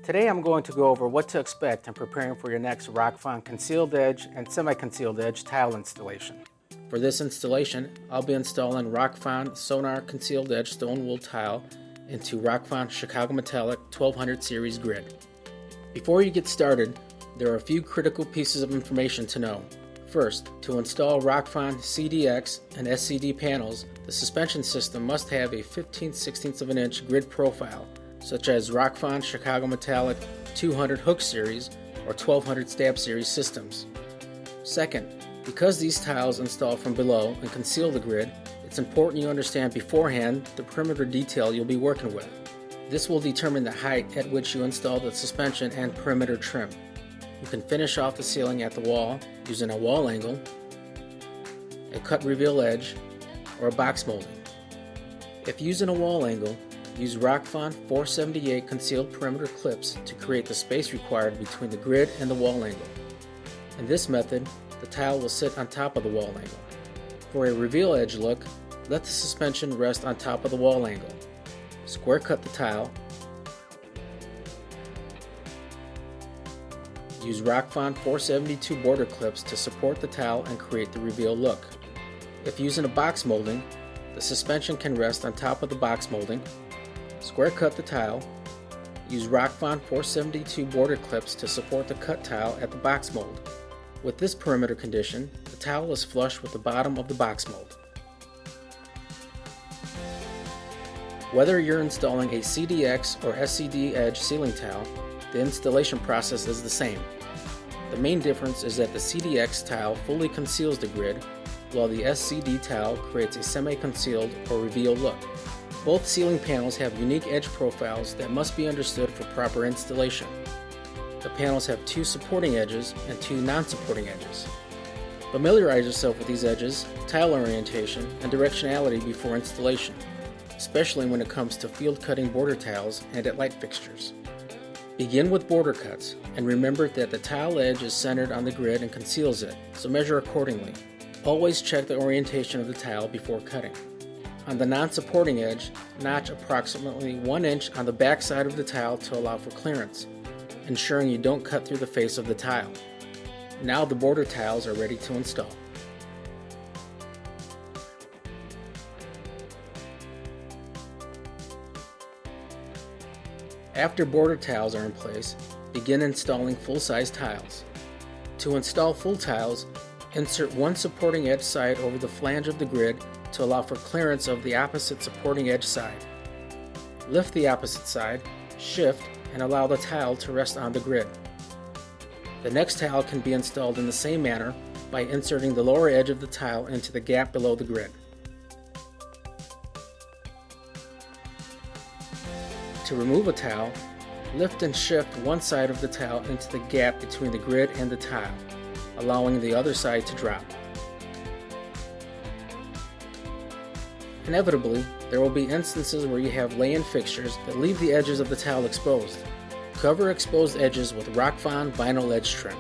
Today I'm going to go over what to expect in preparing for your next Rockfon concealed edge and semi-concealed edge tile installation. For this installation, I'll be installing Rockfon Sonar Concealed Edge Stone Wool Tile into Rockfon Chicago Metallic 1200 Series Grid. Before you get started, there are a few critical pieces of information to know. First, to install Rockfon CDX and SCD panels, the suspension system must have a 15/16 of an inch grid profile, such as Rockfon Chicago Metallic 200 Hook Series or 1200 Stab Series systems. Second, because these tiles install from below and conceal the grid, it's important you understand beforehand the perimeter detail you'll be working with. This will determine the height at which you install the suspension and perimeter trim. You can finish off the ceiling at the wall using a wall angle, a cut reveal edge, or a box molding. If using a wall angle, use Rockfon 478 concealed perimeter clips to create the space required between the grid and the wall angle. In this method, the tile will sit on top of the wall angle. For a reveal edge look, let the suspension rest on top of the wall angle. Square cut the tile. Use Rockfon 472 border clips to support the tile and create the reveal look. If using a box molding, the suspension can rest on top of the box molding. Square cut the tile. Use Rockfon 472 border clips to support the cut tile at the box mold. With this perimeter condition, the tile is flush with the bottom of the box mold. Whether you're installing a CDX or SCD edge ceiling tile, the installation process is the same. The main difference is that the CDX tile fully conceals the grid, while the SCD tile creates a semi-concealed or reveal look. Both ceiling panels have unique edge profiles that must be understood for proper installation. The panels have two supporting edges and two non-supporting edges. Familiarize yourself with these edges, tile orientation, and directionality before installation, especially when it comes to field cutting border tiles and at light fixtures. Begin with border cuts, and remember that the tile edge is centered on the grid and conceals it, so measure accordingly. Always check the orientation of the tile before cutting. On the non-supporting edge, notch approximately 1 inch on the back side of the tile to allow for clearance, ensuring you don't cut through the face of the tile. Now the border tiles are ready to install. After border tiles are in place, begin installing full-size tiles. To install full tiles, insert one supporting edge side over the flange of the grid to allow for clearance of the opposite supporting edge side. Lift the opposite side, shift, and allow the tile to rest on the grid. The next tile can be installed in the same manner by inserting the lower edge of the tile into the gap below the grid. To remove a tile, lift and shift one side of the tile into the gap between the grid and the tile, allowing the other side to drop. Inevitably, there will be instances where you have lay-in fixtures that leave the edges of the tile exposed. Cover exposed edges with Rockfon vinyl edge trim.